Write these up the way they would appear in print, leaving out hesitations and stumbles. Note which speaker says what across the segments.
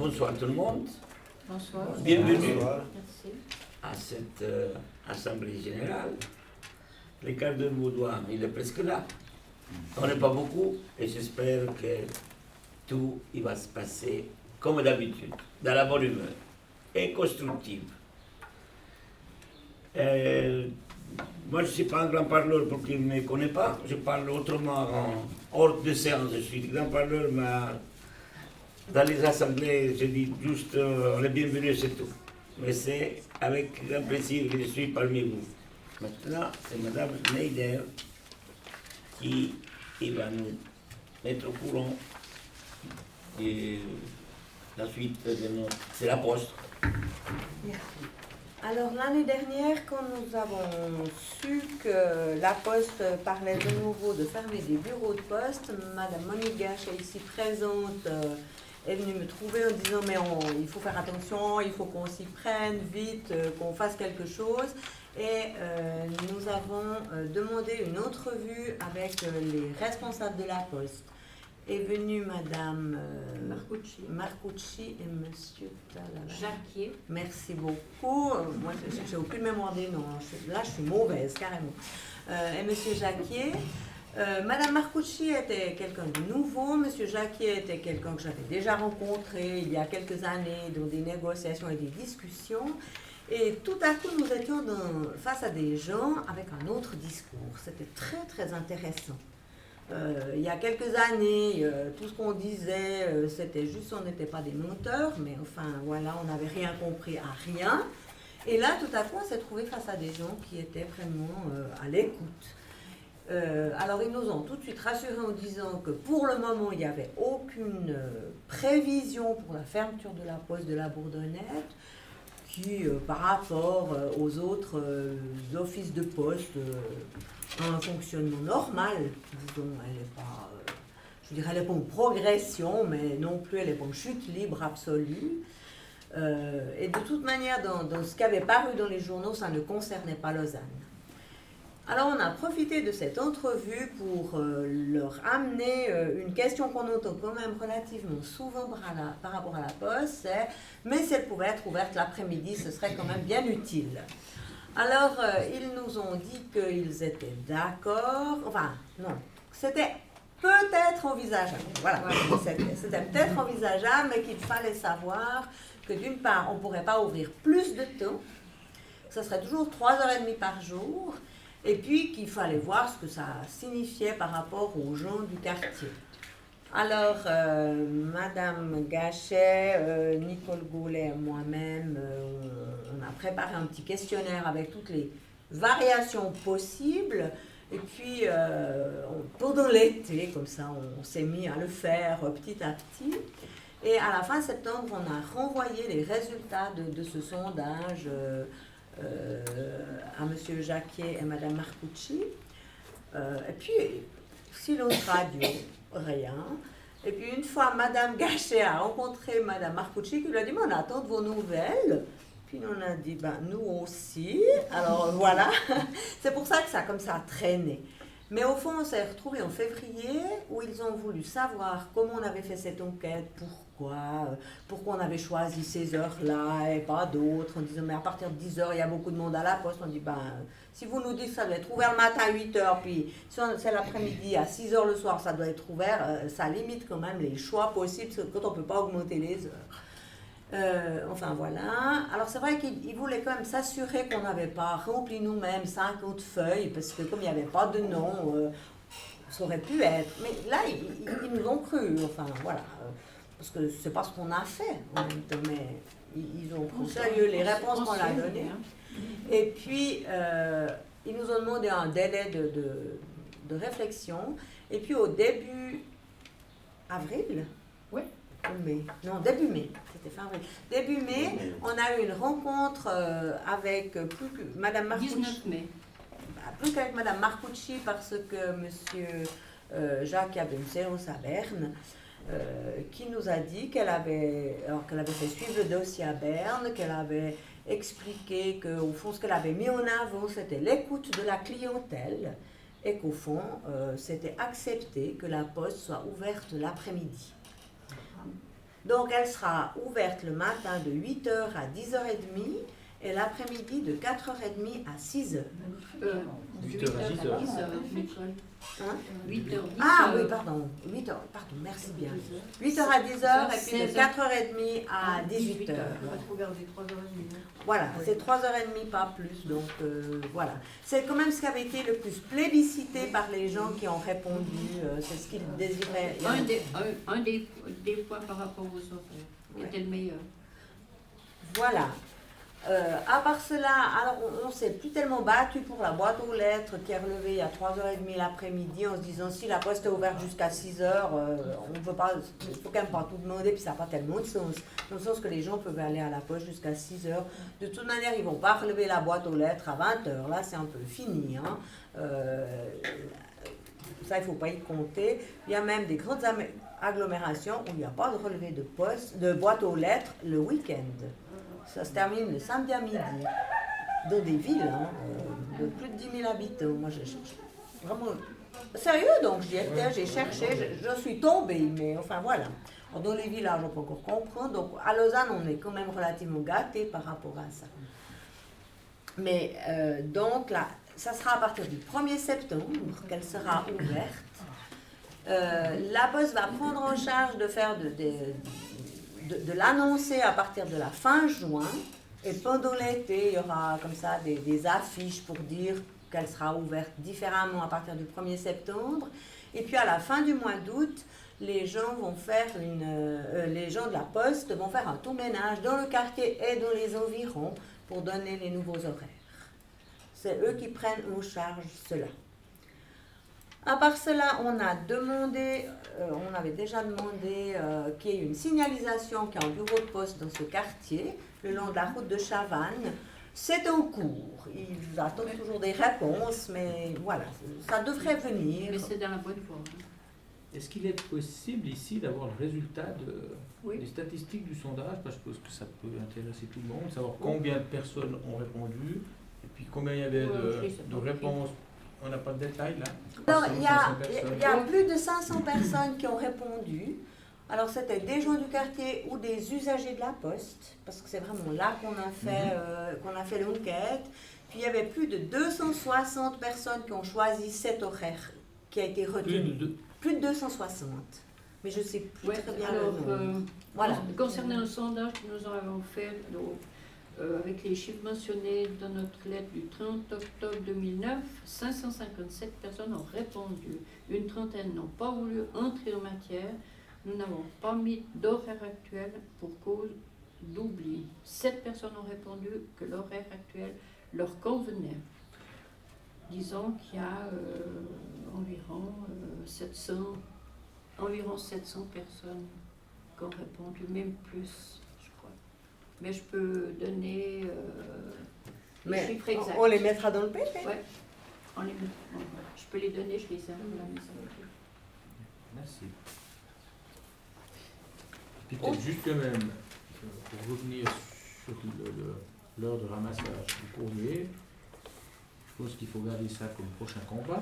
Speaker 1: Bonsoir tout le monde.
Speaker 2: Bonsoir.
Speaker 1: Bienvenue
Speaker 3: Bonsoir.
Speaker 2: Merci.
Speaker 1: à cette assemblée générale. Le quart d'heure vaudois, il est presque là. On n'est pas beaucoup et j'espère que tout il va se passer comme d'habitude, dans la bonne humeur et constructive. Moi, je ne suis pas un grand parleur pour qui ne me connaît pas. Je parle autrement hors de séance. Je suis grand parleur, mais dans les assemblées, je dis juste les bienvenus, c'est tout. Mais c'est avec grand plaisir que je suis parmi vous. Maintenant, c'est Madame Schneider qui va nous mettre au courant de la suite de notre... C'est la poste.
Speaker 2: Merci. Alors l'année dernière, quand nous avons su que la Poste parlait de nouveau de fermer des bureaux de poste, Madame Monique Gachet, ici présente, est venue me trouver en disant mais il faut faire attention, il faut qu'on s'y prenne vite, qu'on fasse quelque chose. Et nous avons demandé une entrevue avec les responsables de la Poste. Est venue Madame Marcucci et Monsieur
Speaker 4: Jacquier.
Speaker 2: Merci beaucoup. Moi, j'ai aucune mémoire des noms. Là, je suis mauvaise, carrément. Et Monsieur Jacquier. Madame Marcucci était quelqu'un de nouveau. Monsieur Jacquier était quelqu'un que j'avais déjà rencontré il y a quelques années dans des négociations et des discussions. Et tout à coup, nous étions face à des gens avec un autre discours. C'était très, très intéressant. Il y a quelques années, tout ce qu'on disait, c'était juste on n'était pas des menteurs, mais enfin voilà, on n'avait rien compris à rien. Et là, tout à coup, on s'est trouvé face à des gens qui étaient vraiment à l'écoute. Alors, ils nous ont tout de suite rassurés en disant que pour le moment, il n'y avait aucune prévision pour la fermeture de la Poste de la Bourdonnette, qui, par rapport aux autres offices de poste, un fonctionnement normal, disons, elle n'est pas, je dirais, elle n'est pas en progression, mais non plus elle n'est pas en chute libre absolue. Et de toute manière, dans ce qui avait paru dans les journaux, ça ne concernait pas Lausanne. Alors on a profité de cette entrevue pour leur amener une question qu'on entend quand même relativement souvent par rapport à la Poste, c'est « mais si elle pouvait être ouverte l'après-midi, ce serait quand même bien utile ». Alors, ils nous ont dit qu'ils étaient d'accord, enfin, non, c'était peut-être envisageable, voilà, c'était peut-être envisageable, mais qu'il fallait savoir que d'une part, on ne pourrait pas ouvrir plus de temps, que ce serait toujours 3h30 par jour, et puis qu'il fallait voir ce que ça signifiait par rapport aux gens du quartier. Alors, Madame Gachet, Nicole Goulet et moi-même, on a préparé un petit questionnaire avec toutes les variations possibles. Et puis, pendant l'été, comme ça, on s'est mis à le faire petit à petit. Et à la fin septembre, on a renvoyé les résultats de ce sondage à Monsieur Jacquier et Madame Marcucci. Et puis, silence radio. Rien. Et puis une fois, Madame Gachet a rencontré Madame Marcucci qui lui a dit « on attend de vos nouvelles ». Puis on a dit « nous aussi ». Alors voilà, c'est pour ça que ça a comme ça traîné. Mais au fond, on s'est retrouvés en février où ils ont voulu savoir comment on avait fait cette enquête, pourquoi on avait choisi ces heures-là et pas d'autres, en disant mais à partir de 10h, il y a beaucoup de monde à la Poste. On dit si vous nous dites que ça doit être ouvert le matin à 8h, puis si c'est l'après-midi à 6h le soir, ça doit être ouvert, ça limite quand même les choix possibles quand on ne peut pas augmenter les heures. Enfin voilà. Alors c'est vrai qu'ils voulaient quand même s'assurer qu'on n'avait pas rempli nous-mêmes 50 feuilles, parce que comme il n'y avait pas de nom, ça aurait pu être. Mais là, ils nous ont cru, enfin voilà. Parce que c'est pas ce qu'on a fait en même temps, mais ils ont pris au sérieux les réponses qu'on leur a données. Et puis, ils nous ont demandé un délai de réflexion. Et puis, au début avril,
Speaker 4: oui.
Speaker 2: Mai, non, début mai, c'était fin avril. Début mai, on a eu une rencontre avec Madame Marcucci.
Speaker 4: 19 mai.
Speaker 2: Plus qu'avec Madame Marcucci, parce que Monsieur Jacques avait une séance à Berne. Qui nous a dit qu'elle avait fait suivre le dossier à Berne, qu'elle avait expliqué qu'au fond, ce qu'elle avait mis en avant, c'était l'écoute de la clientèle et qu'au fond, c'était accepté que la Poste soit ouverte l'après-midi. Donc elle sera ouverte le matin de 8h à 10h30 et l'après-midi de 4h30 à 6h.
Speaker 3: 8h à 10h.
Speaker 2: Hein
Speaker 3: 8h, 10h.
Speaker 2: Ah oui, pardon, 8h, pardon, merci bien. 8h à 10h et puis de 4h30 à 18h.
Speaker 3: On va trop garder 3h30.
Speaker 2: Voilà, c'est 3h30, pas plus, donc voilà. C'est quand même ce qui avait été le plus plébiscité par les gens qui ont répondu, c'est ce qu'ils désiraient.
Speaker 3: Un des points par rapport aux horaires, qui était le meilleur.
Speaker 2: Voilà. À part cela, alors on ne s'est plus tellement battu pour la boîte aux lettres qui est relevée à 3h30 l'après-midi en se disant si la poste est ouverte jusqu'à 6h, on ne peut pas, il faut quand même pas tout demander, puis ça n'a pas tellement de sens. Dans le sens que les gens peuvent aller à la poste jusqu'à 6h. De toute manière, ils ne vont pas relever la boîte aux lettres à 20h. Là, c'est un peu fini. Hein. Ça, il ne faut pas y compter. Il y a même des grandes agglomérations où il n'y a pas de relevé de boîte aux lettres le week-end. Ça se termine le samedi à midi. Dans des villes hein, de plus de 10 000 habitants. Moi, je cherche vraiment... Sérieux, donc j'y étais, j'ai cherché, je suis tombée, mais enfin voilà. Alors, dans les villages, on peut encore comprendre. Donc à Lausanne, on est quand même relativement gâtés par rapport à ça. Mais donc là, ça sera à partir du 1er septembre qu'elle sera ouverte. La Poste va prendre en charge de faire de l'annoncer à partir de la fin juin. Et pendant l'été, il y aura comme ça des affiches pour dire qu'elle sera ouverte différemment à partir du 1er septembre. Et puis à la fin du mois d'août, les gens les gens de la Poste vont faire un tour ménage dans le quartier et dans les environs pour donner les nouveaux horaires. C'est eux qui prennent en charge cela. À part cela, on avait déjà demandé qu'il y ait une signalisation qui est en bureau de poste dans ce quartier, le long de la route de Chavannes. C'est en cours. Ils attendent toujours des réponses, mais voilà, ça devrait venir.
Speaker 3: Mais c'est dans la bonne voie.
Speaker 4: Est-ce qu'il est possible ici d'avoir le résultat
Speaker 3: Oui.
Speaker 4: des statistiques du sondage? Parce que je pense que ça peut intéresser tout le monde, savoir combien de personnes ont répondu, et puis combien il y avait de réponses. On n'a pas de détails là.
Speaker 2: Alors, il y a plus de 500 personnes qui ont répondu. Alors, c'était des gens du quartier ou des usagers de la Poste, parce que c'est vraiment là qu'on a fait l'enquête. Puis, il y avait plus de 260 personnes qui ont choisi cet horaire qui a été retenu. Plus de 260. Mais je ne sais plus très bien le nombre. Voilà.
Speaker 3: Concernant le sondage que nous avons fait, avec les chiffres mentionnés dans notre lettre du 30 octobre 2009, 557 personnes ont répondu. Une trentaine n'ont pas voulu entrer en matière. Nous n'avons pas mis d'horaire actuel pour cause d'oubli. 7 personnes ont répondu que l'horaire actuel leur convenait. Disons qu'il y a environ 700 personnes qui ont répondu, même plus. Mais je peux donner les chiffres exacts.
Speaker 2: On les mettra dans le PP.
Speaker 3: Oui, je peux les donner, je les ai à la maison.
Speaker 4: Merci. Puis peut-être juste quand même, pour revenir sur l'heure de ramassage du courrier, je pense qu'il faut garder ça comme prochain combat.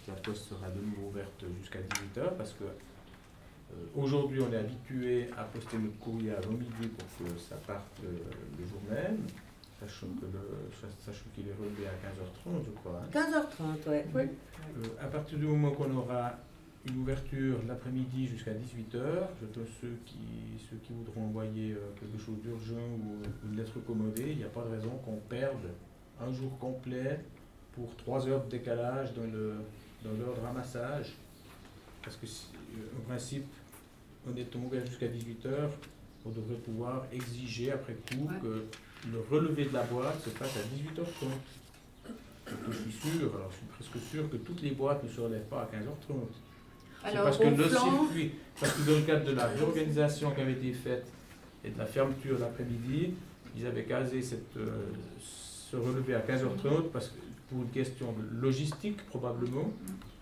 Speaker 4: La poste sera de nouveau ouverte jusqu'à 18h parce que aujourd'hui, on est habitué à poster notre courrier avant midi pour que ça parte le jour même, sachant qu'il est relevé à 15h30, je crois. Hein.
Speaker 2: 15h30, oui.
Speaker 4: À partir du moment qu'on aura une ouverture l'après-midi jusqu'à 18h, je pense ceux qui voudront envoyer quelque chose d'urgent ou une lettre commodée, il n'y a pas de raison qu'on perde un jour complet pour 3 heures de décalage dans l'heure de ramassage. Parce que, en principe, on est ouvert jusqu'à 18h, on devrait pouvoir exiger après coup que le relevé de la boîte se fasse à 18h30. Je suis sûr, alors je suis presque sûr que toutes les boîtes ne se relèvent pas à 15h30.
Speaker 3: Alors,
Speaker 4: parce que le circuit, parce que dans le cadre de la réorganisation qui avait été faite et de la fermeture l'après-midi, ils avaient casé ce relevé à 15h30 parce que, pour une question de logistique probablement.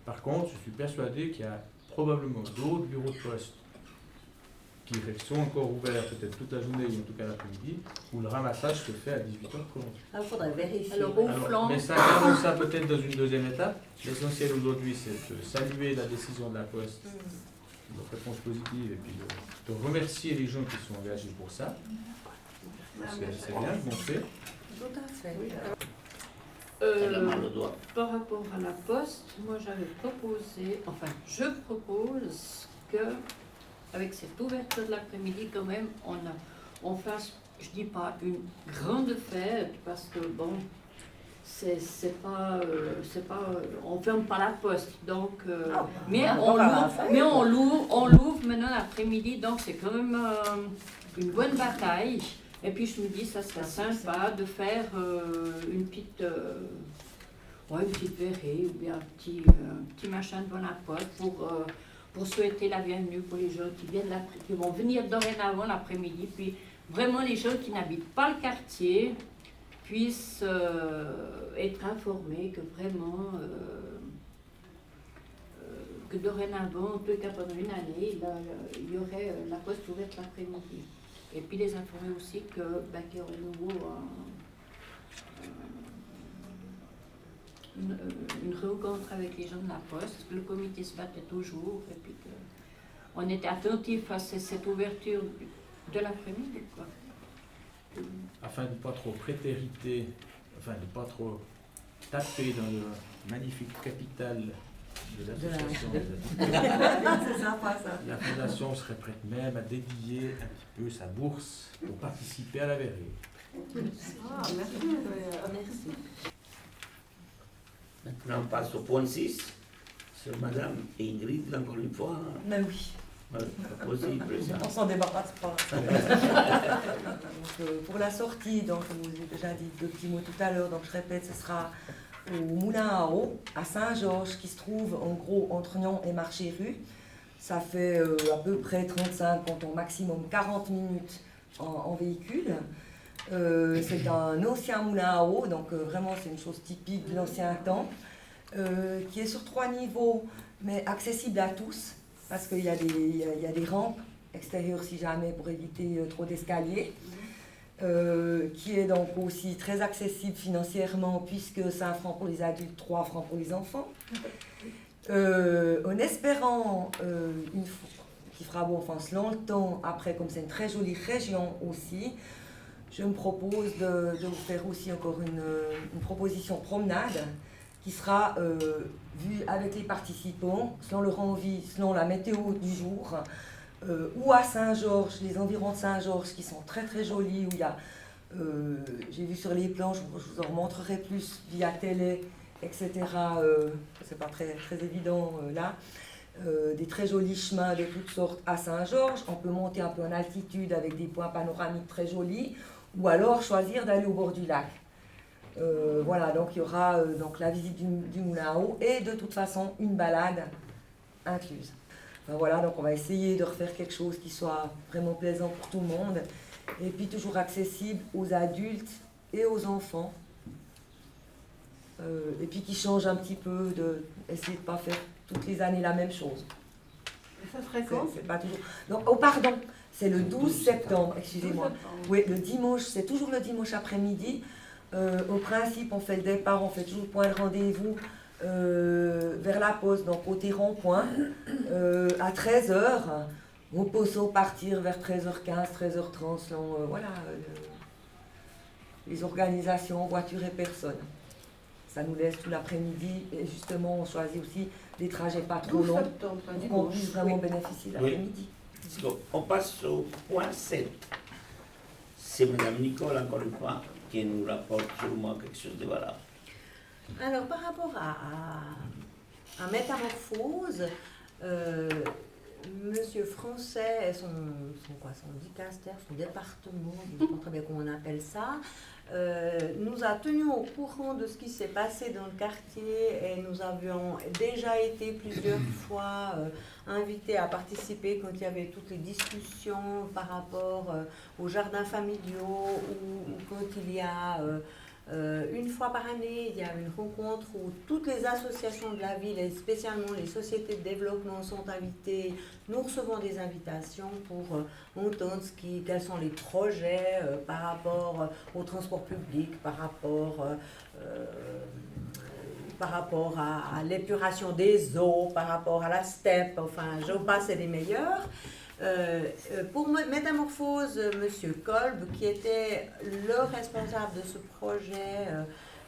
Speaker 4: Par contre, je suis persuadé qu'il y a probablement d'autres bureaux de poste qui sont encore ouverts peut-être toute la journée ou en tout cas l'après-midi, où le ramassage se fait à 18h30.
Speaker 2: Il faudrait vérifier.
Speaker 4: Mais ça, gardons ça peut-être dans une deuxième étape. L'essentiel aujourd'hui, c'est de saluer la décision de la Poste votre réponse positive et puis de remercier les gens qui sont engagés pour ça. Parce que c'est bien, ils vont faire.
Speaker 2: Tout à fait.
Speaker 1: Elle a mal au doigt.
Speaker 3: Par rapport à la poste, moi j'avais proposé, enfin je propose que avec cette ouverture de l'après-midi quand même on fasse, je dis pas une grande fête parce que bon c'est pas on ferme pas la poste donc mais on l'ouvre maintenant l'après-midi donc c'est quand même une bonne bataille. Et puis je me dis, ça serait sympa de faire une petite verrée ou bien un petit machin devant la porte pour souhaiter la bienvenue pour les gens qui vont venir dorénavant l'après-midi. Puis vraiment les gens qui n'habitent pas le quartier puissent être informés que vraiment, que dorénavant, en tout cas pendant une année, il y aurait la poste ouverte l'après-midi. Et puis les informer aussi qu'il y aurait de nouveau une rencontre avec les gens de la poste, que le comité se battait toujours, et puis qu'on était attentifs à cette ouverture de l'après-midi, quoi.
Speaker 4: Afin de ne pas trop prétériter, enfin de ne pas trop taper dans le magnifique capital de l'association.
Speaker 2: C'est sympa ça.
Speaker 4: La fondation serait prête même à dédier un petit peu sa bourse pour participer à la verrée.
Speaker 2: Ah, merci. Merci.
Speaker 1: Maintenant, on passe au point 6. C'est Madame Ingrid, encore une fois.
Speaker 2: Mais oui.
Speaker 1: Ouais, pas possible, ça.
Speaker 2: On s'en débarrasse pas. Donc, pour la sortie, donc, je vous ai déjà dit 2 petits mots tout à l'heure, donc je répète, ce sera au Moulin à Eau, à Saint-Georges, qui se trouve en gros entre Nyon et Marché-Rue. Ça fait à peu près 35, comptons maximum 40 minutes en véhicule. C'est un ancien moulin à eau, donc vraiment c'est une chose typique de l'ancien temps, qui est sur 3 niveaux, mais accessible à tous, parce qu'il y a des rampes extérieures si jamais pour éviter trop d'escaliers. Qui est donc aussi très accessible financièrement puisque 5 francs pour les adultes, 3 francs pour les enfants. En espérant qu'il fera beau, enfin selon le temps, après comme c'est une très jolie région aussi, je me propose de vous faire aussi encore une proposition promenade qui sera vue avec les participants, selon leur envie, selon la météo du jour, ou à Saint-Georges, les environs de Saint-Georges qui sont très très jolis, où il y a, j'ai vu sur les plans, je vous en remontrerai plus via télé, etc. C'est pas très, très évident là. Des très jolis chemins de toutes sortes à Saint-Georges. On peut monter un peu en altitude avec des points panoramiques très jolis, ou alors choisir d'aller au bord du lac. Voilà, donc il y aura donc la visite du moulin à eau et de toute façon une balade incluse. Voilà, donc on va essayer de refaire quelque chose qui soit vraiment plaisant pour tout le monde et puis toujours accessible aux adultes et aux enfants. Et puis qui change un petit peu, essayer de ne pas faire toutes les années la même chose.
Speaker 5: Ça serait quand?
Speaker 2: C'est pas toujours... Donc, oh pardon, c'est le 12 septembre, excusez-moi. Oui, le dimanche, c'est toujours le dimanche après-midi. Au principe, on fait le départ, on fait toujours le point de rendez-vous vers la poste, donc au rond-point, à 13h. On peut partir vers 13h15, 13h30, selon les organisations, voitures et personnes. Ça nous laisse tout l'après-midi et justement, on choisit aussi des trajets pas trop longs pour qu'on puisse vraiment bénéficier de l'après-midi.
Speaker 1: Donc, on passe au point 7. C'est Mme Nicole, encore une fois, qui nous rapporte sûrement quelque chose de valable.
Speaker 2: Alors, par rapport à Métamorphose, Monsieur Français et son dicaster, son département, je ne sais pas très bien comment on appelle ça, nous a tenus au courant de ce qui s'est passé dans le quartier et nous avions déjà été plusieurs fois invités à participer quand il y avait toutes les discussions par rapport aux jardins familiaux ou quand il y a une fois par année, il y a une rencontre où toutes les associations de la ville et spécialement les sociétés de développement sont invitées. Nous recevons des invitations pour entendre quels sont les projets par rapport au transport public, par rapport par rapport à l'épuration des eaux, par rapport à la steppe, enfin, j'en passe et des meilleurs. Pour Métamorphose, M. Kolb, qui était le responsable de ce projet,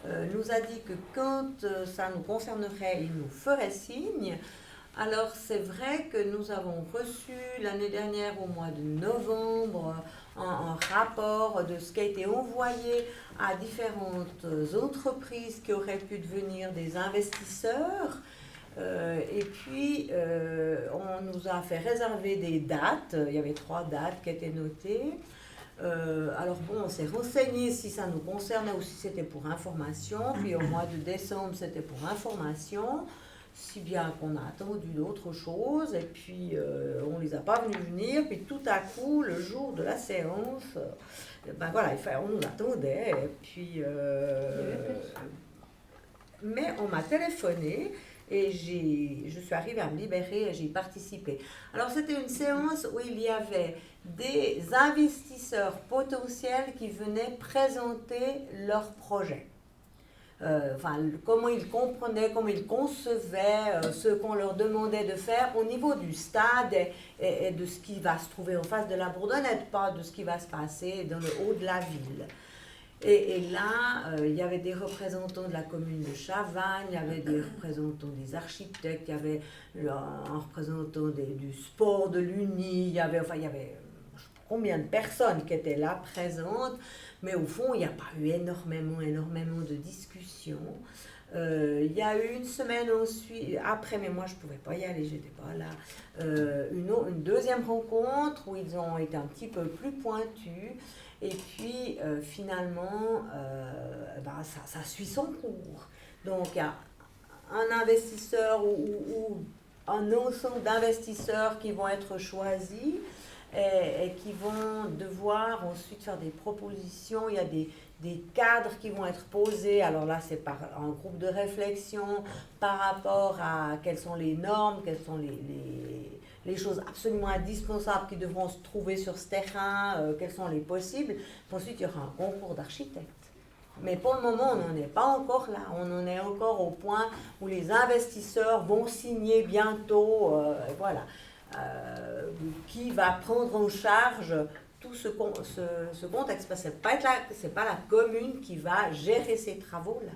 Speaker 2: nous a dit que quand ça nous concernerait, il nous ferait signe. Alors c'est vrai que nous avons reçu l'année dernière au mois de novembre un rapport de ce qui a été envoyé à différentes entreprises qui auraient pu devenir des investisseurs. Et puis on nous a fait réserver des dates, il y avait 3 dates qui étaient notées. Alors bon, on s'est renseigné si ça nous concernait ou si c'était pour information, puis au mois de décembre c'était pour information. Si bien qu'on a attendu d'autres choses, et puis on ne les a pas venus venir, puis tout à coup, le jour de la séance, ben voilà, on nous attendait, et puis... mais on m'a téléphoné, et je suis arrivée à me libérer, et j'ai participé. Alors c'était une séance où il y avait des investisseurs potentiels qui venaient présenter leur projet. Comment ils comprenaient, comment ils concevaient ce qu'on leur demandait de faire au niveau du stade et de ce qui va se trouver en face de la Bourdonnette, pas de ce qui va se passer dans le haut de la ville. Et là, il y avait des représentants de la commune de Chavannes, il y avait des représentants des architectes, il y avait un représentant du sport de l'Uni, il y avait combien de personnes qui étaient là présentes. Mais au fond, il n'y a pas eu énormément de discussions. Il y a eu une semaine ensuite, après, mais moi je ne pouvais pas y aller, je n'étais pas là, une deuxième rencontre où ils ont été un petit peu plus pointus. Et puis finalement, ça suit son cours. Donc il y a un investisseur ou un ensemble d'investisseurs qui vont être choisis. Et qui vont devoir ensuite faire des propositions. Il y a des cadres qui vont être posés. Alors là, c'est par un groupe de réflexion par rapport à quelles sont les normes, quelles sont les choses absolument indispensables qui devront se trouver sur ce terrain, quels sont les possibles. Puis ensuite, il y aura un concours d'architectes. Mais pour le moment, on n'en est pas encore là. On en est encore au point où les investisseurs vont signer bientôt. Voilà. Qui va prendre en charge tout ce contexte, parce que ce n'est pas la commune qui va gérer ces travaux-là.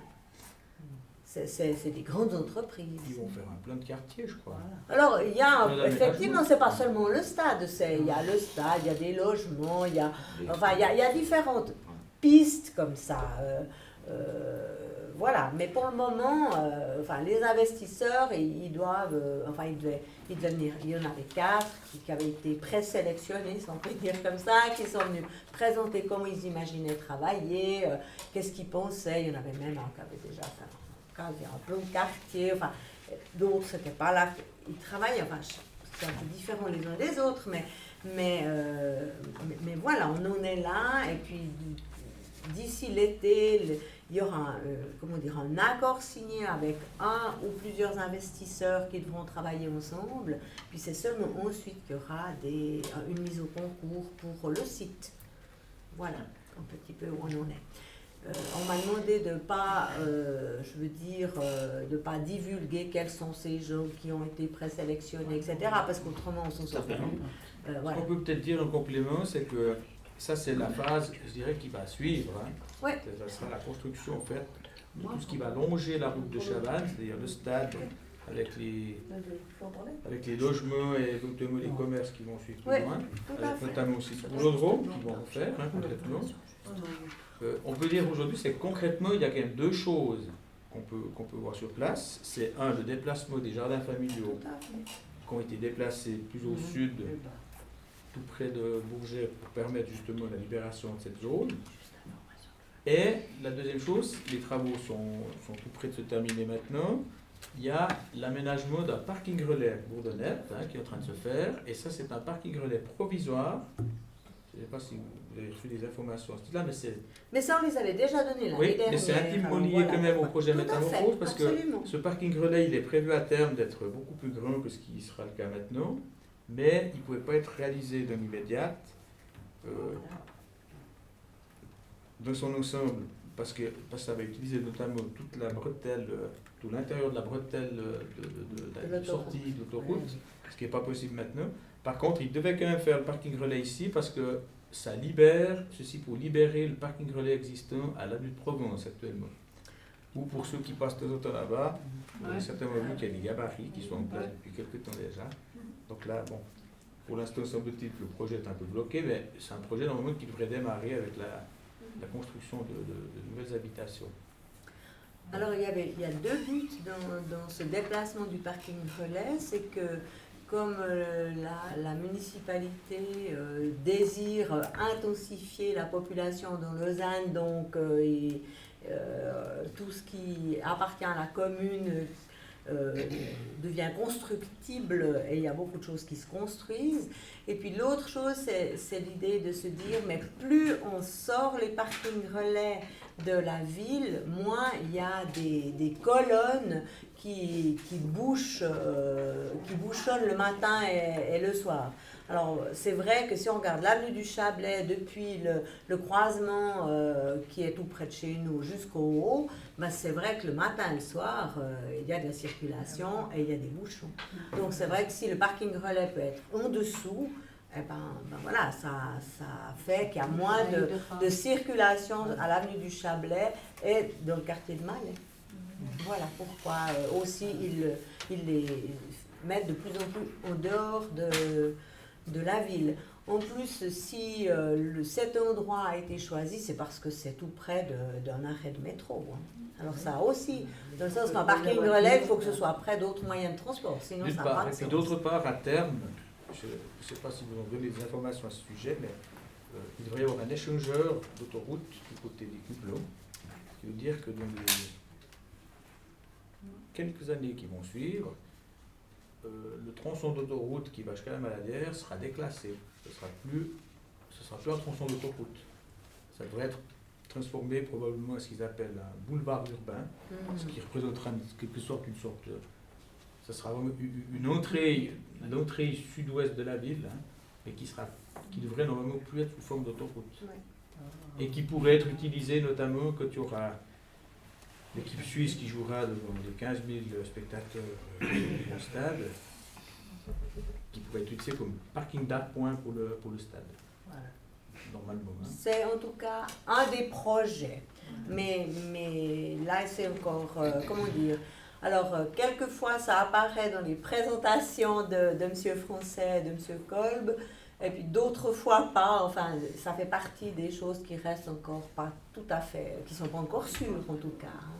Speaker 2: C'est des grandes entreprises.
Speaker 4: Ils vont faire un plan de quartier, je crois.
Speaker 2: Voilà. Alors, il y a effectivement, ce n'est pas seulement le stade, il y a le stade, il y a des logements, il y a différentes pistes comme ça. Voilà, mais pour le moment, les investisseurs, ils doivent, ils devaient venir. Il y en avait 4 qui avaient été présélectionnés, si on peut dire comme ça, qui sont venus présenter comment ils imaginaient travailler, qu'est-ce qu'ils pensaient. Il y en avait même un qui avait déjà fait un plan de quartier, d'autres, c'était pas là. Ils travaillaient, c'est un peu différent les uns des autres, mais voilà, on en est là, et puis d'ici l'été, il y aura un accord signé avec un ou plusieurs investisseurs qui devront travailler ensemble. Puis c'est seulement ensuite qu'il y aura une mise au concours pour le site. Voilà un petit peu où on en est. On m'a demandé de pas, de pas divulguer quels sont ces gens qui ont été présélectionnés, etc. Parce qu'autrement on s'en sort plus.
Speaker 4: Voilà. Ce qu'on peut peut-être dire en complément, c'est que ça, c'est la phase, je dirais, qui va suivre.
Speaker 2: Ouais.
Speaker 4: Ça sera la construction, en fait, de tout ce qui va longer la route de Chavannes, c'est-à-dire le stade, avec les logements et notamment les commerces qui vont suivre plus loin, avec notamment aussi le boulodrome qui vont refaire, concrètement. On peut dire aujourd'hui, c'est que concrètement, il y a quand même 2 choses qu'on peut voir sur place. C'est le déplacement des jardins familiaux qui ont été déplacés plus au sud, tout près de Bourget, pour permettre justement la libération de cette zone. Et la deuxième chose, les travaux sont tout près de se terminer maintenant. Il y a l'aménagement d'un parking relais à Bourdonnette qui est en train de se faire. Et ça, c'est un parking relais provisoire. Je ne sais pas si vous avez reçu des informations à ce titre-là,
Speaker 2: mais ça, on les avait déjà donné l'année dernière.
Speaker 4: Oui, mais c'est intimement lié quand même au projet Métamorphose, parce que ce parking relais, il est prévu à terme d'être beaucoup plus grand que ce qui sera le cas maintenant. Mais il ne pouvait pas être réalisé dans l'immédiat. Dans son ensemble, parce que ça va utiliser notamment toute la bretelle, tout l'intérieur de la bretelle de sortie de l'autoroute, ce qui n'est pas possible maintenant. Par contre, il devait quand même faire le parking relais ici parce que ça libère, ceci pour libérer le parking relais existant à l'avenue de Provence actuellement. Ou pour ceux qui passent de temps en temps là-bas, vous avez certainement vu qu'il y a des gabarits qui sont en place depuis quelques temps déjà. Donc là, bon, pour l'instant, semble-t-il que le projet est un peu bloqué, mais c'est un projet normalement qui devrait démarrer avec la construction de nouvelles habitations.
Speaker 2: Alors il y a deux buts dans ce déplacement du parking relais, c'est que comme la municipalité désire intensifier la population dans Lausanne, donc tout ce qui appartient à la commune devient constructible et il y a beaucoup de choses qui se construisent. Et puis l'autre chose, c'est l'idée de se dire, mais plus on sort les parkings relais de la ville, moins il y a des colonnes qui bouchonnent le matin et le soir. Alors, c'est vrai que si on regarde l'avenue du Chablais depuis le croisement qui est tout près de chez nous jusqu'au haut, ben c'est vrai que le matin et le soir, il y a de la circulation et il y a des bouchons. Donc, c'est vrai que si le parking relais peut être en dessous, eh ben voilà, ça fait qu'il y a moins de circulation à l'avenue du Chablais et dans le quartier de Malais. Voilà pourquoi aussi ils les mettent de plus en plus en dehors de la ville. En plus, si cet endroit a été choisi, c'est parce que c'est tout près d'un arrêt de métro. Hein. Alors ça aussi, dans le sens qu'un parking relais, il faut que ce soit près d'autres moyens de transport, sinon ça n'a pas de sens.
Speaker 4: Et d'autre part, à terme, je ne sais pas si vous ont donné des informations à ce sujet, mais il devrait y avoir un échangeur d'autoroute du côté des Cublons, ce qui veut dire que dans les quelques années qui vont suivre, le tronçon d'autoroute qui va jusqu'à la Maladière sera déclassé. Ce sera plus un tronçon d'autoroute. Ça devrait être transformé probablement à ce qu'ils appellent un boulevard urbain, ce qui représentera en quelque sorte une sorte de... Ça sera vraiment l'entrée sud-ouest de la ville, hein, et qui devrait normalement plus être sous forme d'autoroute. Ouais. Et qui pourrait être utilisé notamment quand il y aura l'équipe suisse qui jouera devant les 15 000 spectateurs au stade, qui pourrait être utilisé comme parking d'appoint pour le stade. Voilà. Normalement. Hein.
Speaker 2: C'est en tout cas un des projets. Mais là, c'est encore, comment dire, alors, quelquefois, ça apparaît dans les présentations de M. Français et de M. Kolb, et puis d'autres fois pas. Enfin, ça fait partie des choses qui restent encore pas tout à fait, qui ne sont pas encore sûres en tout cas. Hein.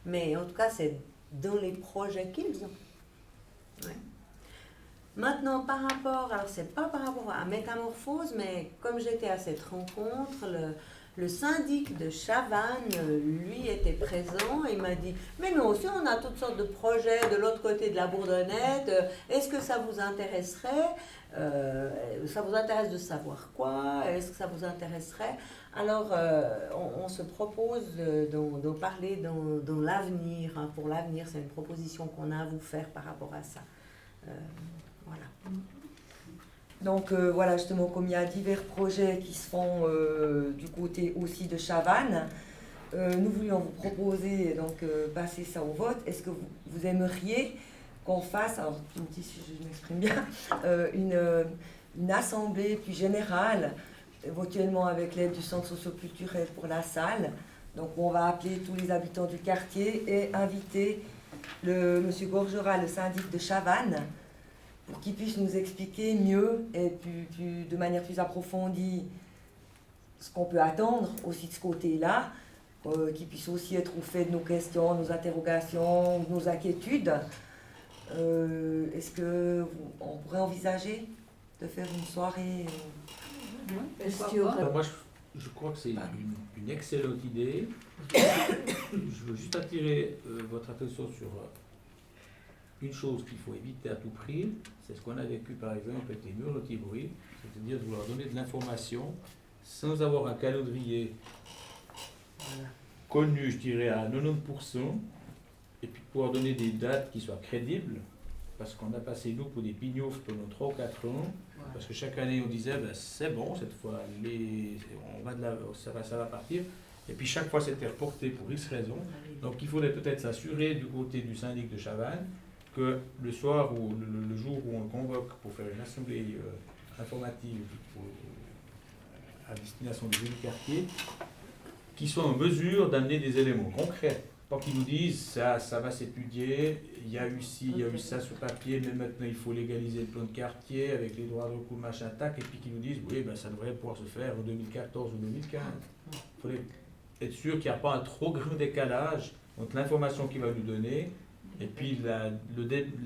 Speaker 2: Mais en tout cas, c'est dans les projets qu'ils ont. Ouais. Maintenant, par rapport, alors c'est pas par rapport à Métamorphose, mais comme j'étais à cette rencontre, le syndic de Chavannes, lui, était présent et il m'a dit « Mais nous aussi, on a toutes sortes de projets de l'autre côté de la Bourdonnette. Est-ce que ça vous intéresserait ça vous intéresse de savoir quoi? Est-ce que ça vous intéresserait ?» Alors, on se propose d'en parler dans l'avenir. Hein, pour l'avenir, c'est une proposition qu'on a à vous faire par rapport à ça. Voilà.
Speaker 5: Donc voilà, justement, comme il y a divers projets qui se font du côté aussi de Chavannes, nous voulions vous proposer donc passer ça au vote. Est-ce que vous aimeriez qu'on fasse, alors tu me dis si je m'exprime bien, une assemblée plus générale, éventuellement avec l'aide du centre socio-culturel pour la salle. Donc on va appeler tous les habitants du quartier et inviter M. Gorgera, le syndic de Chavannes, pour qu'il puisse nous expliquer mieux et de manière plus approfondie ce qu'on peut attendre aussi de ce côté-là, qu'il puisse aussi être au fait de nos questions, nos interrogations, nos inquiétudes. Est-ce qu'on pourrait envisager de faire une soirée
Speaker 4: Moi, je crois que c'est une excellente idée. Je veux juste attirer votre attention sur une chose qu'il faut éviter à tout prix, c'est ce qu'on a vécu par exemple avec les murs anti-bruit, c'est-à-dire de vouloir donner de l'information sans avoir un calendrier connu, je dirais, à 90%, et puis pouvoir donner des dates qui soient crédibles, parce qu'on a passé nous pour des pignoufs pendant 3 ou 4 ans, parce que chaque année on disait ben, c'est bon, cette fois ça va partir, Et puis chaque fois c'était reporté pour X raisons. Donc il faudrait peut-être s'assurer du côté du syndic de Chavannes que le soir ou le jour où on le convoque pour faire une assemblée informative à destination des élus de quartier, qu'ils soient en mesure d'amener des éléments concrets. Pas qu'ils nous disent ça va s'étudier, il y a eu ci, il y a eu ça sur papier, mais maintenant il faut légaliser le plan de quartier avec les droits de recours, machin, tac, et puis qu'ils nous disent oui, ben, ça devrait pouvoir se faire en 2014 ou 2015. Il faudrait être sûr qu'il n'y a pas un trop grand décalage entre l'information qu'il va nous donner et puis la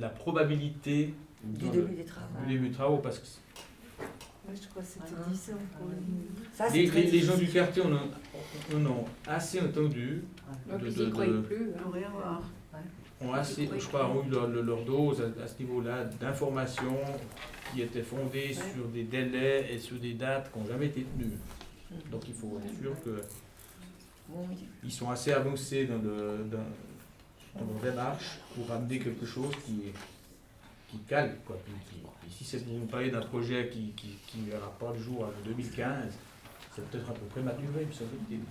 Speaker 4: probabilité
Speaker 5: Du début des travaux.
Speaker 4: du début des travaux, parce que
Speaker 6: Je crois que c'était 10 ans pour le
Speaker 5: Ça, c'est très
Speaker 4: les gens du
Speaker 5: difficile.
Speaker 4: quartier on a assez entendu,
Speaker 3: Donc ils n'y croyaient plus. Hein.
Speaker 6: Pour rien voir.
Speaker 4: ont assez, je crois, ont eu leur dose à ce niveau-là d'informations qui étaient fondées sur des délais et sur des dates qui n'ont jamais été tenues. Donc il faut être sûr qu'ils sont assez avancés dans leur démarche pour amener quelque chose qui cale, quoi. Puis si c'est pour vous parler d'un projet qui ne verra pas le jour en 2015, c'est peut-être un peu prématuré, me semble-t-il.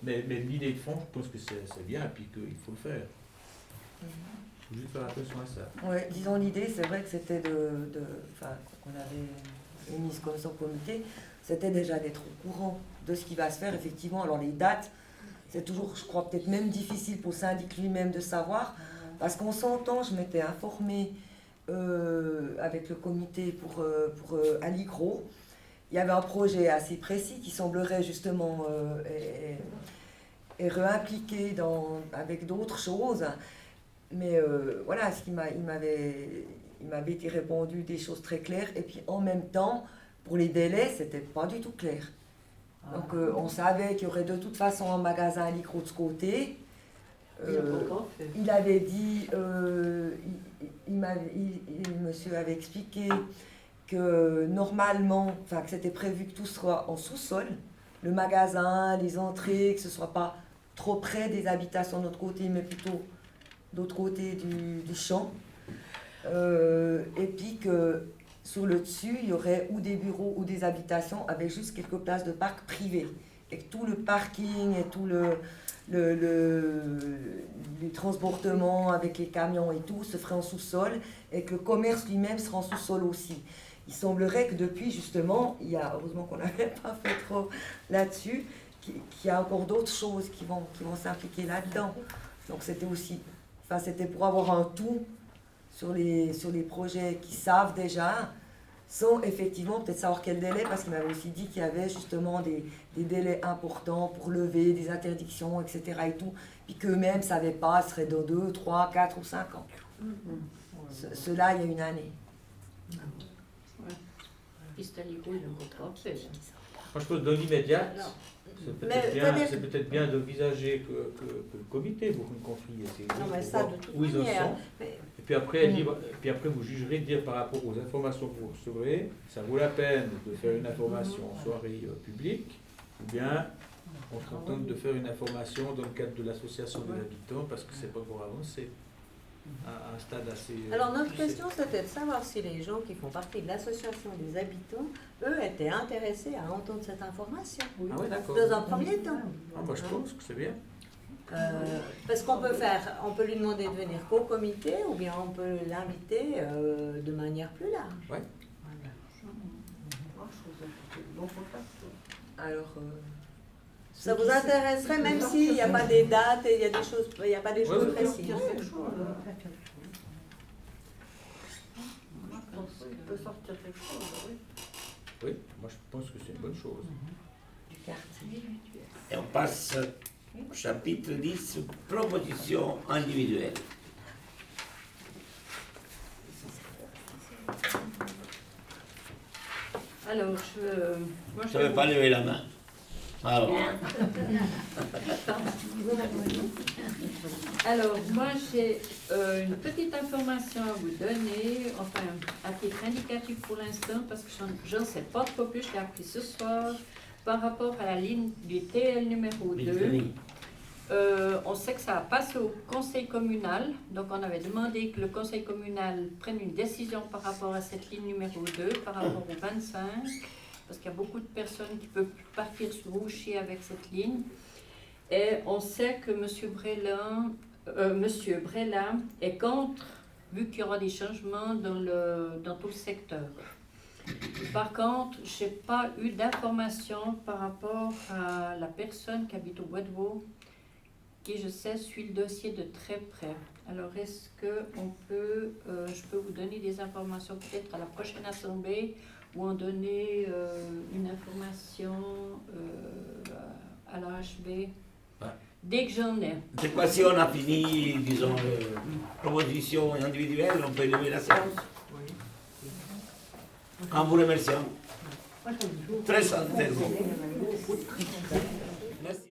Speaker 4: Mais l'idée de fond, je pense que c'est bien et puis qu'il faut le faire. Il faut juste faire attention à ça.
Speaker 5: Ouais, disons l'idée, c'est vrai que c'était enfin, qu'on avait émis comme ça au comité, c'était déjà d'être au courant de ce qui va se faire, effectivement. Alors les dates, c'est toujours, je crois, peut-être même difficile pour le syndic lui-même de savoir, parce qu'on s'entend, je m'étais informée avec le comité pour Aligro. Il y avait un projet assez précis qui semblerait justement est réimpliqué avec d'autres choses. Mais voilà, il m'avait été répondu des choses très claires. Et puis en même temps, pour les délais, c'était pas du tout clair. Donc on savait qu'il y aurait de toute façon un magasin Aligro de ce côté. Il avait dit, monsieur avait expliqué que normalement, enfin que c'était prévu que tout soit en sous-sol, le magasin, les entrées, que ce soit pas trop près des habitations de notre côté, mais plutôt d'autre côté du champ. Et puis que sur le dessus, il y aurait ou des bureaux ou des habitations avec juste quelques places de parc privées. Et que tout le parking et tout les transportements avec les camions et tout se ferait en sous-sol et que le commerce lui-même sera en sous-sol aussi. Il semblerait que depuis, justement, heureusement qu'on n'avait pas fait trop là-dessus, qu'il y a encore d'autres choses qui vont s'impliquer là-dedans. Donc c'était pour avoir un tout sur les projets qui savent déjà, sans effectivement peut-être savoir quel délai, parce qu'il m'avait aussi dit qu'il y avait justement des délais importants pour lever des interdictions, etc. et tout, puis qu'eux-mêmes ne savaient pas, ce serait dans 2, 3, 4 ou 5 ans. Cela, il y a une année.
Speaker 4: Moi, je pense que dans l'immédiat, c'est peut-être bien d'envisager que le comité vous confie
Speaker 2: Non, mais ça, de toute
Speaker 4: où ils en
Speaker 2: manière.
Speaker 4: sont. Et puis après, vous jugerez de dire par rapport aux informations que vous recevrez, ça vaut la peine de faire une information en soirée publique, ou bien on se contente de faire une information dans le cadre de l'association des habitants, parce que c'est pas pour avancer à un stade assez...
Speaker 2: Alors notre question, c'était de savoir si les gens qui font partie de l'association des habitants, eux, étaient intéressés à entendre cette information.
Speaker 4: Ah ouais, d'accord.
Speaker 2: Dans un premier temps.
Speaker 4: Ah, moi, je pense que c'est bien.
Speaker 2: Parce qu'on peut lui demander de venir qu'au comité, ou bien on peut l'inviter de manière plus large.
Speaker 4: Ouais.
Speaker 5: Alors,
Speaker 2: Ça vous intéresserait, même s'il n'y a pas des dates et il n'y a pas des choses précises.
Speaker 6: Il peut sortir quelque chose, oui.
Speaker 4: Oui, moi je pense que c'est une bonne chose.
Speaker 1: Et on passe au chapitre 10, proposition individuelle.
Speaker 3: Alors, moi,
Speaker 1: Je ne savais pas lever la main. Alors,
Speaker 3: Alors, moi, j'ai une petite information à vous donner, enfin, à titre indicatif pour l'instant, parce que j'en sais pas trop plus, je l'ai appris ce soir, par rapport à la ligne du TL numéro 2. On sait que ça a passé au conseil communal, donc on avait demandé que le conseil communal prenne une décision par rapport à cette ligne numéro 2, par rapport au 25. parce qu'il y a beaucoup de personnes qui peuvent partir sur Ouchy avec cette ligne. Et on sait que Monsieur Brella est contre, vu qu'il y aura des changements dans tout le secteur. Par contre, je n'ai pas eu d'informations par rapport à la personne qui habite au Bois de Vaux, qui, je sais, suit le dossier de très près. Alors, est-ce que je peux vous donner des informations peut-être à la prochaine assemblée ou en donner une information à l'AHB dès que j'en ai.
Speaker 1: Je sais pas si on a fini, disons, proposition individuelle, on peut lever la séance. En vous remerciant. Très sincèrement.